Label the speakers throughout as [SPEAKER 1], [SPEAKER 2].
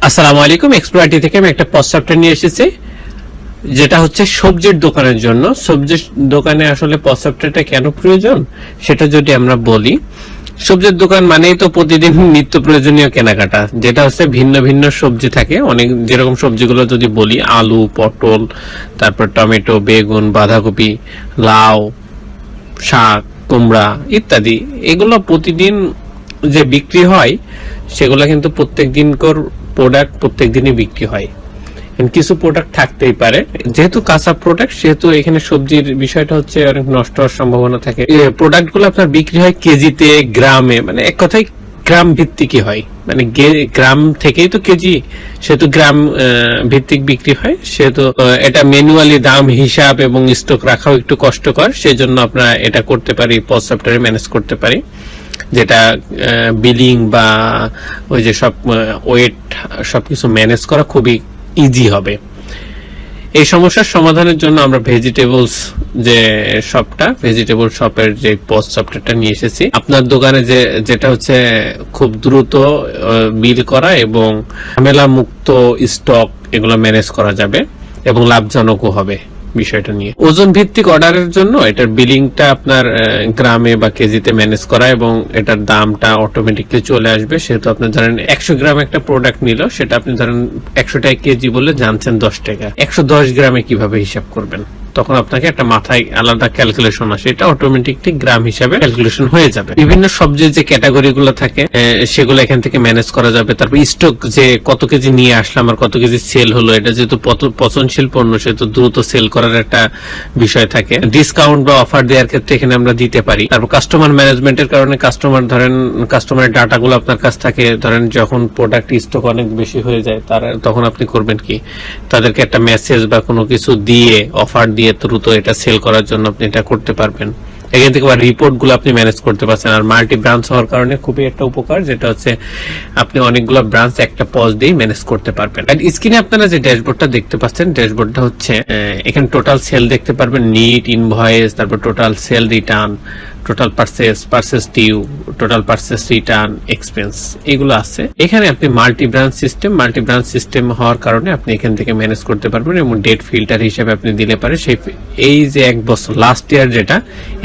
[SPEAKER 1] আসসালামু আলাইকুম। এক্সপ্লোরাটি থেকে আমি একটা পোস্ট সফটওয়্যার নিয়ে এসেছি, যেটা হচ্ছে সবজির দোকানের জন্য। সবজির দোকানে আসলে পোস্ট সফটওয়্যারটা কেন প্রয়োজন সেটা যদি আমরা বলি, সবজির দোকান মানেই তো প্রতিদিন নিত্য প্রয়োজনীয় কেনাকাটা, যেটা হচ্ছে ভিন্ন ভিন্ন সবজি থাকে অনেক। যেরকম সবজিগুলো যদি বলি, আলু, পটল, তারপর টমেটো, বেগুন, বাঁধাকপি, লাউ, শাক, কুমড়া ইত্যাদি, এগুলো প্রতিদিন যে বিক্রি হয় সেগুলো কিন্তু প্রত্যেক দিনকার প্রোডাক্ট প্রত্যেক দিনই বিক্রি হয়। কিছু প্রোডাক্ট থাকতেই পারে, যেহেতু কাঁচা প্রোডাক্ট সেহেতু এখানে সবজির বিষয়টা হচ্ছে অনেক নষ্ট হওয়ার সম্ভাবনা থাকে। প্রোডাক্ট গুলো আপনার বিক্রি হয় কেজিতে, গ্রামে, মানে এক কথায় গ্রাম ভিত্তিকই হয়, মানে গ্রাম থেকেই তো কেজি, সেহেতু গ্রাম ভিত্তিক বিক্রি হয়। সেহেতু এটা ম্যানুয়ালি দাম হিসাব এবং স্টক রাখাও একটু কষ্টকর, সেজন্য আমরা এটা করতে পারি, পোস্ট সফটওয়্যারে ম্যানেজ করতে পারি, যেটা বিলিং বা ওই যে সব ওয়েট সবকিছু ম্যানেজ করা খুবই ইজি হবে। এই সমস্যার সমাধানের জন্য আমরা ভেজিটেবলস যে শপটা, ভেজিটেবল শপের যে পোস্ট সফটওয়্যারটা নিয়ে এসেছি। আপনার দোকানে যেটা হচ্ছে খুব দ্রুত বিল করা এবং ঝামেলা মুক্ত স্টক এগুলো ম্যানেজ করা যাবে এবং লাভজনকও হবে বিষয়টা নিয়ে। ওজন ভিত্তিক অর্ডারের জন্য এটার বিলিংটা আপনার গ্রামে বা কেজিতে ম্যানেজ করা এবং এটার দামটা অটোমেটিকলি চলে আসবে। সেহেতু আপনি ধরেন 100 গ্রাম একটা প্রোডাক্ট নিল, সেটা আপনি ধরেন 100 টাকা কেজি বলে জানছেন 10 টাকা, 110 গ্রামে কিভাবে হিসাব করবেন, তখন আপনাকে একটা মাথায় আলাদা ক্যালকুলেশন আসে, এটা অটোমেটিকলি গ্রাম হিসাবে ক্যালকুলেশন হয়ে যাবে। বিভিন্ন সবজির যে ক্যাটাগরি গুলো থাকে সেগুলো এখান থেকে ম্যানেজ করা যাবে। তারপর স্টক যে কত কেজি নিয়ে আসলাম আর কত কেজি সেল হলো, এটা যেহেতু পচনশীল পণ্য সেহেতু দ্রুত সেল করার একটা বিষয় থাকে। ডিসকাউন্ট বা অফার দেওয়ার ক্ষেত্রে এখানে আমরা দিতে পারি। তারপর কাস্টমার ম্যানেজমেন্টের কারণে কাস্টমারের ডাটাগুলো আপনার কাছ থাকে, ধরেন যখন প্রোডাক্ট স্টক অনেক বেশি হয়ে যায় তখন আপনি করবেন কি, তাদেরকে একটা মেসেজ বা কোনো কিছু দিয়ে, অফার দিয়ে দ্রুত এটা সেল করার জন্য আপনি এটা করতে পারবেন। এখান থেকে রিপোর্ট গুলো আপনি ম্যানেজ করতে পারছেন। আর মাল্টি ব্রাঞ্চ হওয়ার কারণে খুবই একটা উপকার, যেটা হচ্ছে আপনি অনেকগুলো ব্রাঞ্চ একটা পজ দিয়ে ম্যানেজ করতে পারবেন। আর স্ক্রিনে আপনারা যে ড্যাশবোর্ডটা দেখতে পাচ্ছেন, ড্যাশবোর্ডটা হচ্ছে এখানে টোটাল সেল দেখতে পারবেন, নিট, ইনভয়েস, তারপর total sale, return, total purchase due, total purchase return, expense, এগুলো আছে। এখানে আপনি মাল্টি ব্রাঞ্চ সিস্টেম হওয়ার কারণে আপনি এখান থেকে ম্যানেজ করতে পারবেন এবং ডেট ফিল্টার হিসেবে আপনি দিলে পারে সেই এই যে এক বছর লাস্ট ইয়ার, যেটা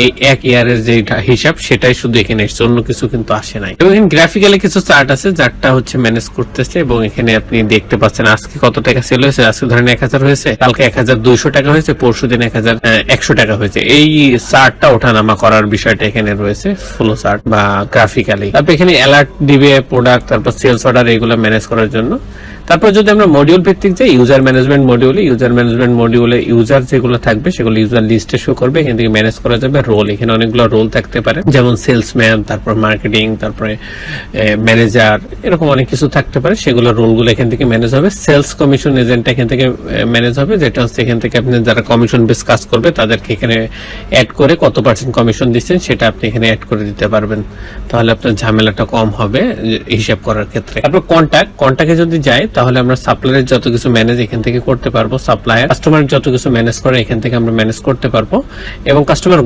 [SPEAKER 1] এই এক ইয়ারের যে হিসাব সেটাই শুধু এখানে এসছে, অন্য কিছু কিন্তু আসে নাই। এবং এখানে গ্রাফিক্যালি কিছু চার্ট আছে, চার্টটা হচ্ছে ম্যানেজ করতেছে এবং এখানে আপনি দেখতে পাচ্ছেন আজকে কত টাকা সেল হয়েছে। আজকে ধরেন 1000 হয়েছে, কালকে 1200 টাকা হয়েছে, পরশু দিন 1100 টাকা হয়েছে। এই চার্টটা ওঠানামা করার বিষয়টা এখানে রয়েছে, ফ্লো চার্ট বা গ্রাফিক্যালি। তারপর এখানে অ্যালার্ট দিবে প্রোডাক্ট, তারপর সেলস অর্ডার, এগুলো ম্যানেজ করার জন্য। তারপর যদি আমরা মডিউল ভিত্তিক যাই, ইউজার ম্যানেজমেন্ট মডিউলে ইউজার যেগুলো থাকবে সেগুলো ইউজার লিস্টে শো করবে। এখান থেকে ম্যানেজ করা যাবে রোল। এখানে অনেকগুলো রোল থাকতে পারে, যেমন সেলসম্যান, তারপর মার্কেটিং, তারপরে ম্যানেজার, এরকম অনেক কিছু থাকতে পারে। সেগুলো রোলগুলো এখান থেকে ম্যানেজ হবে। সেলস কমিশন এজেন্ট এখান থেকে ম্যানেজ হবে, যেটা হচ্ছে এখান থেকে আপনি যারা কমিশন বেস কাজ করবে তাদেরকে এখানে অ্যাড করে কত পার্সেন্ট কমিশন দিচ্ছেন সেটা আপনি এখানে অ্যাড করে দিতে পারবেন, তাহলে আপনার ঝামেলাটা কম হবে হিসাব করার ক্ষেত্রে। তারপর কন্ট্যাক্টে যদি যায় তাহলে আমরা সাপ্লায়ারের যত কিছু ম্যানেজ এখান থেকে করতে পারবো, সাপ্লায়ার কাস্টমার যত কিছু ম্যানেজ করে এখান থেকে আমরা ম্যানেজ করতে পারবো। এবং কাস্টমার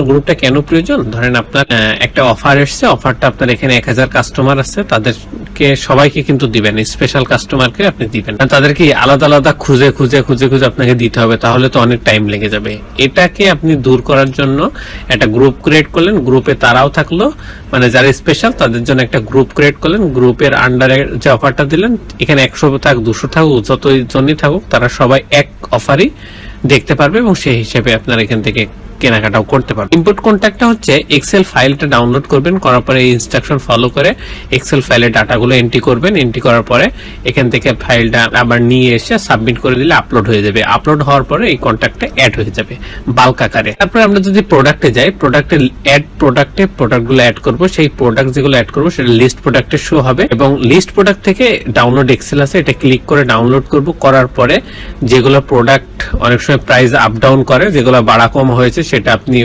[SPEAKER 1] গ্রুপটা কেন প্রয়োজন, ধরেন আপনার একটা অফার এসছে, অফারটা আপনার এখানে 1000 কাস্টমার আছে, তাদেরকে সবাইকে কিন্তু দিবেন, স্পেশাল কাস্টমারকে আপনি দিবেন না, তাদেরকে আলাদা আলাদা খুঁজে আপনাকে দিতে হবে, তাহলে তো অনেক টাইম লেগে যাবে। এটাকে আপনি দূর করার জন্য একটা গ্রুপ ক্রিয়েট করলেন, গ্রুপে তারাও থাকলো, মানে যারা স্পেশাল তাদের জন্য একটা গ্রুপ ক্রিয়েট করলেন, গ্রুপের আন্ডারে যে অফারটা দিলেন, এখানে 100 থাক, 200 থাকুক, যতজনই থাকুক, তারা সবাই এক অফারই দেখতে পারবে এবং সেই হিসেবে আপনারা এখান থেকে কেনাকাটাও করতে পারবেন। ইম্পোর্ট কন্ট্যাক্টটা হচ্ছে এক্সেল ফাইলটা ডাউনলোড করবেন, করার পরে এই ইনস্ট্রাকশন ফলো করে এক্সেল ফাইলে ডাটাগুলো এন্ট্রি করবেন। এন্ট্রি করার পরে এখান থেকে ফাইলটা আবার নিয়ে এসে সাবমিট করে দিলে আপলোড হয়ে যাবে। আপলোড হওয়ার পরে এই কন্ট্যাক্টটা অ্যাড হয়ে যাবে বাল্ক আকারে। তারপরে আমরা যদি প্রোডাক্টে যাই, প্রোডাক্টগুলো অ্যাড করব, সেই প্রোডাক্ট যেগুলো অ্যাড করব সেটা লিস্ট প্রোডাক্টে শো হবে এবং লিস্ট প্রোডাক্ট থেকে ডাউনলোড এক্সেল আছে, এটা ক্লিক করে ডাউনলোড করব। করার পরে যেগুলো প্রোডাক্ট অনেক সময় প্রাইস আপ ডাউন করে, যেগুলো বাড়া কম হয়েছে সেটা আপনি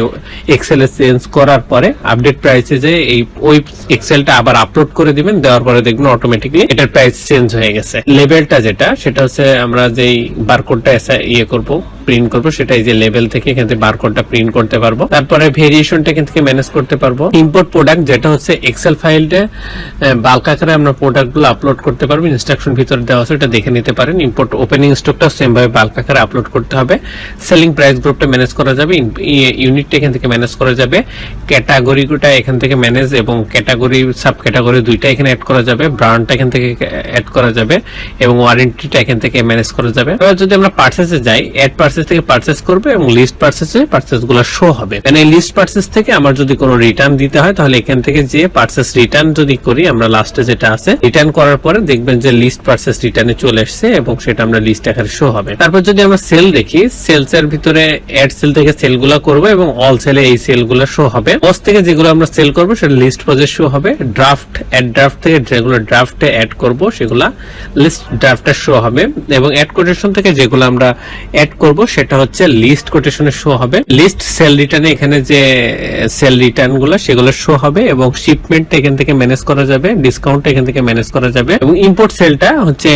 [SPEAKER 1] এক্সেলে চেঞ্জ করার পরে আপডেট প্রাইসে যে এই ওই এক্সেলটা আবার আপলোড করে দিবেন, দেওয়ার পরে দেখবেন অটোমেটিকলি এটার প্রাইস চেঞ্জ হয়ে গেছে। লেভেলটা যেটা সেটা হচ্ছে আমরা যেই বারকোডটা করব প্রিন্ট করবো, সেটা এই যে লেভেল থেকে এখান থেকে বারকোডটা প্রিন্ট করতে পারবো। তারপরে ভেরিয়েশনটা এখান থেকে ম্যানেজ করতে পারবো। ইম্পোর্ট প্রোডাক্ট, যেটা হচ্ছে এক্সেল ফাইলে বাল্ক আকারে আমরা প্রোডাক্ট গুলো আপলোড করতে পারবো, ইনস্ট্রাকশন ভিতরে দেওয়া আছে, এটা দেখে নিতে পারেন। ইম্পোর্ট ওপেনিং স্টকটা সেম ভাবে বাল্ক আকারে আপলোড করতে হবে। সেলিং প্রাইস গ্রুপটা ম্যানেজ করা যাবে, ইউনিটটা এখান থেকে ম্যানেজ করা যাবে, ক্যাটাগরিটা এখান থেকে ম্যানেজ এবং ক্যাটাগরি সাব ক্যাটাগরি দুইটা এখানে অ্যাড করা যাবে, ব্র্যান্ডটা এখান থেকে অ্যাড করা যাবে এবং ওয়ারেন্টিটা এখান থেকে ম্যানেজ করা যাবে। এবার যদি আমরা পারচেজে যাই, অ্যাড পারচেজ থেকে পারচেজ করবে এবং লিস্ট পারচেজে পারচেজ গুলো শো হবে। মানে এই লিস্ট পারচেজ থেকে আমার যদি কোনো রিটার্ন দিতে হয় তাহলে এখান থেকে যে পারচেজ রিটার্ন যদি করি, আমরা লাস্টে যেটা আছে রিটার্ন করার পরে দেখবেন যে লিস্ট পারচেজ রিটার্নে চলে আসছে এবং সেটা আমরা লিস্ট আকারে শো হবে। তারপর যদি আমরা সেল দেখি, সেলস এর ভিতরে অ্যাড সেল থেকে সেল গুলা করবো এবং অল সেলে এই সেল গুলা শো হবে। পজ থেকে যেগুলো আমরা সেল করবো সেটা লিস্ট পজে শো হবে। ড্রাফট, অ্যাড ড্রাফট থেকে যেগুলো ড্রাফটে অ্যাড করবো সেগুলা লিস্ট ড্রাফটে শো হবে এবং অ্যাড কোটেশন থেকে যেগুলো আমরা অ্যাড করব সেটা হচ্ছে লিস্ট কোটেশনে শো হবে। লিস্ট সেল রিটার্নে এখানে যে সেল রিটার্ন গুলো সেগুলো শো হবে এবং শিপমেন্ট এখান থেকে ম্যানেজ করা যাবে, ডিসকাউন্ট এখান থেকে ম্যানেজ করা যাবে এবং ইম্পোর্ট সেলটা হচ্ছে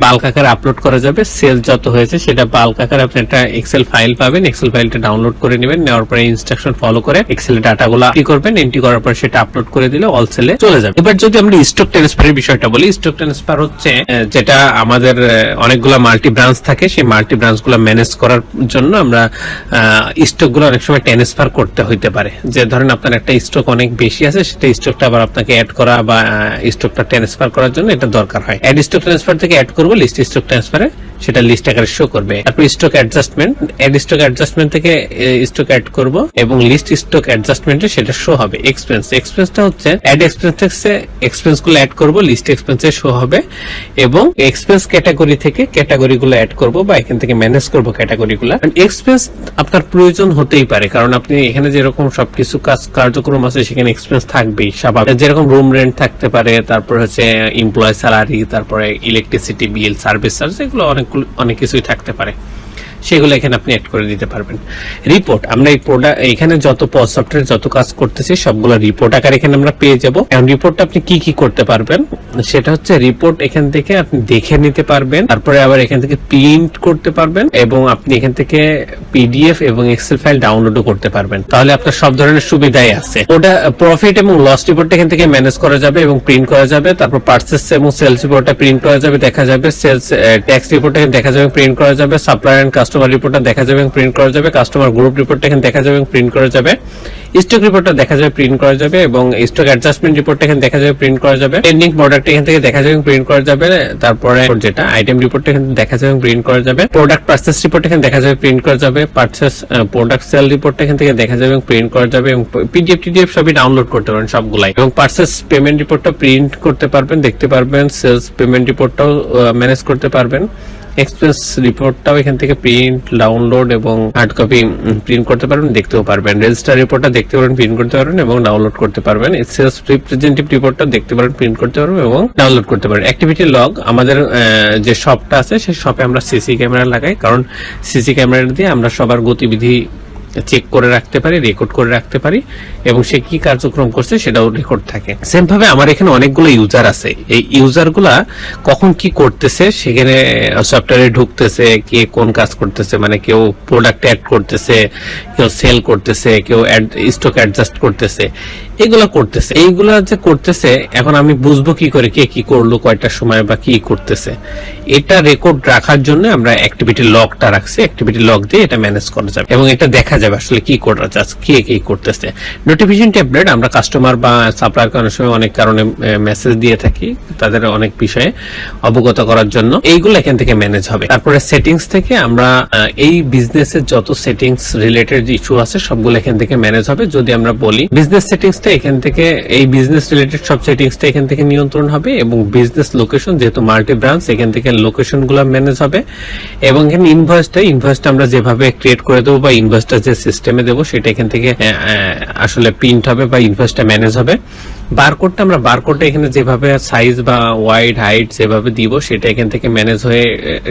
[SPEAKER 1] বাল্ক আকারে আপলোড করা যাবে। সেল যত হয়েছে সেটা বাল্ক আকারে আপনি একটা এক্সেল ফাইল পাবেন, এক্সেল ফাইলটা ডাউনলোড করে নেবেন, নেওয়ার পরে ইনস্ট্রাকশন ফলো করে এক্সেল ডাটাগুলো এন্ট্রি করবেন, এন্ট্রি করার পর সেটা আপলোড করে দিলে অল সেলে চলে যাবে। এবার যদি আমরা স্টক ট্রান্সফারের বিষয়টা বলি, স্টক ট্রান্সফার হচ্ছে যেটা আমাদের অনেকগুলো মাল্টি ব্রাঞ্চ থাকে, সেই মাল্টি ব্রাঞ্চ গুলো ম্যানেজ করার জন্য আমরা স্টক গুলো অনেক সময় ট্রান্সফার করতে হইতে পারে। যে ধরেন আপনার একটা স্টক অনেক বেশি আছে, সেটা স্টকটা আবার আপনাকে অ্যাড করা বা স্টকটা ট্রান্সফার করার জন্য এটা দরকার হয়। অ্যাড স্টক ট্রান্সফার থেকে অ্যাড করবো, লিস্ট স্টক ট্রান্সফারে সেটা লিস্ট আকারে শো করবে। তারপর stock adjustment, add stock adjustment থেকে স্টক অ্যাড করব এবং লিস্ট স্টক অ্যাডজাস্টমেন্টে সেটা শো হবে। এক্সপেন্স, এক্সপেন্সটা হচ্ছে অ্যাড এক্সপেন্স থেকে এক্সপেন্স গুলো অ্যাড করব, লিস্ট এক্সপেন্সে শো হবে এবং এক্সপেন্স ক্যাটাগরি থেকে ক্যাটাগরি গুলো অ্যাড করব বা এখান থেকে ম্যানেজ করব ক্যাটাগরি গুলো। এক্সপেন্স আপনার প্রয়োজন হতেই পারে, কারণ আপনি এখানে যেরকম সবকিছু কাজ কার্যক্রম আছে সেখানে এক্সপেন্স থাকবেই স্বাভাবিক। যেরকম রুম রেন্ট থাকতে পারে, তারপর হচ্ছে এমপ্লয় স্যালারি, তারপরে ইলেকট্রিসিটি বিল, সার্ভিস চার্জ, এগুলো অনেক কিছুই থাকতে পারে, সেগুলো এখানে আপনি অ্যাড করে দিতে পারবেন। রিপোর্ট, আমরা এই প্রোডাক্ট এখানে যত পজ সফটওয়্যার যত কাজ করতেছি সবগুলো রিপোর্ট আকারে এখানে আমরা পেয়ে যাব। এখন রিপোর্টটা আপনি কি কি করতে পারবেন সেটা হচ্ছে রিপোর্ট এখান থেকে আপনি দেখে নিতে পারবেন, তারপরে আবার এখান থেকে প্রিন্ট করতে পারবেন এবং আপনি এখান থেকে পিডিএফ এবং এক্সেল ফাইল ডাউনলোডও করতে পারবেন। তাহলে আপনার সব ধরনের সুবিধাই আছে। ওটা প্রফিট এবং লস রিপোর্ট এখান থেকে ম্যানেজ করা যাবে এবং প্রিন্ট করা যাবে। তারপর পারচেজ এবং সেলস রিপোর্টটা প্রিন্ট করা যাবে, দেখা যাবে। সেলস ট্যাক্স রিপোর্টটা দেখা যাবে, প্রিন্ট করা যাবে। সাপ্লায়ার এন্ড কাস্টমার রিপোর্টটা দেখা যাবে এবং প্রিন্ট করা যাবে। কাস্টমার গ্রুপ রিপোর্টটা এখানে দেখা যাবে এবং প্রিন্ট করা যাবে। স্টক রিপোর্টটা দেখা যাবে, প্রিন্ট করা যাবে এবং স্টক অ্যাডজাস্টমেন্ট রিপোর্টটা এখানে দেখা যাবে, প্রিন্ট করা যাবে। পেন্ডিং প্রোডাক্ট এখান থেকে দেখা যাবে এবং প্রিন্ট করা যাবে। তারপরে যেটা আইটেম রিপোর্টটা এখানে দেখা যাবে এবং প্রিন্ট করা যাবে। প্রোডাক্ট পারচেজ রিপোর্ট এখানে দেখা যাবে, প্রিন্ট করা যাবে। পারচেজ প্রোডাক্ট সেল রিপোর্টটা এখান থেকে দেখা যাবে এবং প্রিন্ট করা যাবে এবং পিডিএফ সবই ডাউনলোড করতে পারেন সবগুলাই। এবং পারচেজ পেমেন্ট রিপোর্টটা প্রিন্ট করতে পারবেন, দেখতে পারবেন। সেলস পেমেন্ট রিপোর্টটাও ম্যানেজ করতে পারবেন। এক্সপেন্স রিপোর্টটাও এখান থেকে প্রিন্ট, ডাউনলোড এবং হার্ড কপি প্রিন্ট করতে পারবেন, দেখতেও পারবেন। রেজিস্টার রিপোর্টটা দেখতে পারবেন, প্রিন্ট করতে পারবেন এবং ডাউনলোড করতে পারবেন। সেলস রিপ্রেজেন্টেটিভ রিপোর্টটা দেখতে পারবেন, প্রিন্ট করতে পারবেন এবং ডাউনলোড করতে পারবেন। অ্যাক্টিভিটি লগ, আমাদের যে শপটা আছে সেই শপে আমরা সিসি ক্যামেরা লাগাই, কারণ সিসি ক্যামেরা দিয়ে আমরা সবার গতিবিধি চেক করে রাখতে পারি, রেকর্ড করে রাখতে পারি এবং সে কি কার্যক্রম করছে সেটাও রেকর্ড থাকে। সেম ভাবে আমার এখানে অনেকগুলো ইউজার আছে, এই ইউজার গুলা কখন কি করতেছে, সেখানে সফটওয়্যারে ঢুকতেছে, কে কোন কাজ করতেছে, মানে কেউ প্রোডাক্ট অ্যাড করতেছে, কেউ সেল করতেছে, কেউ স্টক অ্যাডজাস্ট করতেছে, এগুলা করতেছে। এইগুলা যে করতেছে, এখন আমি বুঝবো কি করে কে কি করলো, কয়টার সময় বা কি করতেছে। এটা রেকর্ড রাখার জন্য আমরা অ্যাক্টিভিটি লগটা রাখছি, অ্যাক্টিভিটি লগ দিয়ে এটা ম্যানেজ করা যাবে এবং এটা দেখা যাবে আসলে কি করা যাচ্ছে, কে কি করতেছে। নোটিফিকেশন ট্যাবলেট, আমরা কাস্টমার বা সাপ্লায়ার অনেক সময় অনেক কারণে মেসেজ দিয়ে থাকি তাদের অনেক বিষয়ে অবগত করার জন্য, এইগুলো এখান থেকে ম্যানেজ হবে। তারপরে সেটিংস থেকে আমরা এই বিজনেসের যত সেটিংস রিলেটেড ইস্যু আছে সবগুলো এখান থেকে ম্যানেজ হবে। যদি আমরা বলি বিজনেস সেটিংসটা, এখান থেকে এই বিজনেস রিলেটেড সব সেটিংসটা এখান থেকে নিয়ন্ত্রণ হবে এবং বিজনেস লোকেশন, যেহেতু মাল্টি ব্রাঞ্চ, এখান থেকে লোকেশন গুলো ম্যানেজ হবে এবং এখানে ইনভয়েসটা আমরা যেভাবে ক্রিয়েট করে দেবো বা ইনভয়েসটা যে সিস্টেমে দেবো সেটা এখান থেকে আসলে প্রিন্ট হবে বা ইনভয়েসটা ম্যানেজ হবে। বারকোডটা আমরা বারকোডটা এখানে যেভাবে সাইজ বা ওয়াইড হাইট যেভাবে দিব সেটা এখান থেকে ম্যানেজ হয়ে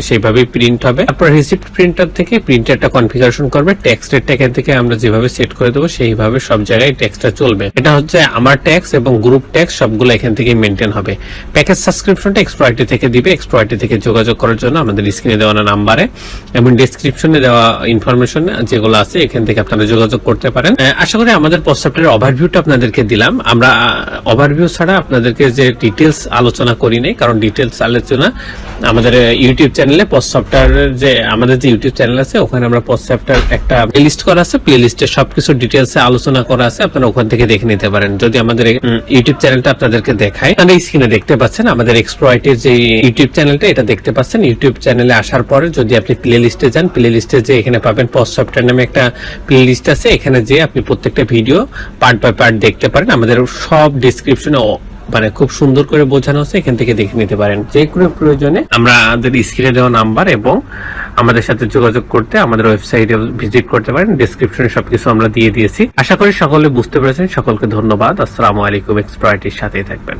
[SPEAKER 1] সেইভাবে প্রিন্ট হবে। তারপর রিসিপ্ট প্রিন্টার থেকে প্রিন্টারটা কনফিগারেশন করবে, ট্যাক্স রেটটা এখান থেকে আমরা যেভাবে সেট করে দেবো সেইভাবে সব জায়গায় ট্যাক্সটা চলবে। এটা হচ্ছে আমার ট্যাক্স এবং গ্রুপ ট্যাক্স সবগুলো এখান থেকে মেনটেন হবে। প্যাকেজ সাবস্ক্রিপশনটা এক্সপ্লয়েটি থেকে দিবে। এক্সপ্লয়েটি থেকে যোগাযোগ করার জন্য আমাদের স্ক্রিনে দেওয়া নাম্বারে এবং ডেসক্রিপশনে দেওয়া ইনফরমেশন যেগুলো আছে এখান থেকে আপনারা যোগাযোগ করতে পারেন। আশা করি আমাদের পোস্ট সফটওয়্যারের ওভারভিউটা আপনাদেরকে দিলাম। আমরা ওভারভিউ ছাড়া আপনাদেরকে যে ডিটেলস আলোচনা করি নাই, কারণ ডিটেলস আলোচনা আমাদের ইউটিউব চ্যানেলে পোস্ট সফটওয়্যারের যে আমাদের যে ইউটিউব চ্যানেল আছে ওখানে আমরা পোস্ট সফটওয়্যার একটা প্লেলিস্ট করা আছে, প্লেলিস্টে সবকিছু ডিটেলসে আলোচনা করা আছে, আপনারা ওখান থেকে দেখে নিতে পারেন। যদি আমাদের ইউটিউব চ্যানেলটা আপনাদেরকে দেখায়, আপনারা স্ক্রিনে দেখতে পাচ্ছেন আমাদের এক্সপ্লয়েটের যে ইউটিউব চ্যানেলটা, এটা দেখতে পাচ্ছেন। ইউটিউব চ্যানেলে আসার পরে যদি আপনি প্লেলিস্টে যান, প্লেলিস্টে যে এখানে পাবেন পোস্ট সফটওয়্যার নামে একটা প্লেলিস্ট আছে, এখানে যে আপনি প্রত্যেকটা ভিডিও পার্ট বাই পার্ট দেখতে পারেন। আমাদের সব ডেসক্রিপশনে মানে খুব সুন্দর করে বোঝানো আছে, এখান থেকে দেখে নিতে পারেন। যে কোনো প্রয়োজনে আমাদের স্ক্রিনে দেওয়া নাম্বার এবং আমাদের সাথে যোগাযোগ করতে আমাদের ওয়েবসাইটে ভিজিট করতে পারেন। ডেসক্রিপশনে সবকিছু আমরা দিয়ে দিয়েছি। আশা করি সকলে বুঝতে পেরেছেন। সকলকে ধন্যবাদ। আসসালামু আলাইকুম। এক্সপ্লয়েটির সাথেই থাকবেন।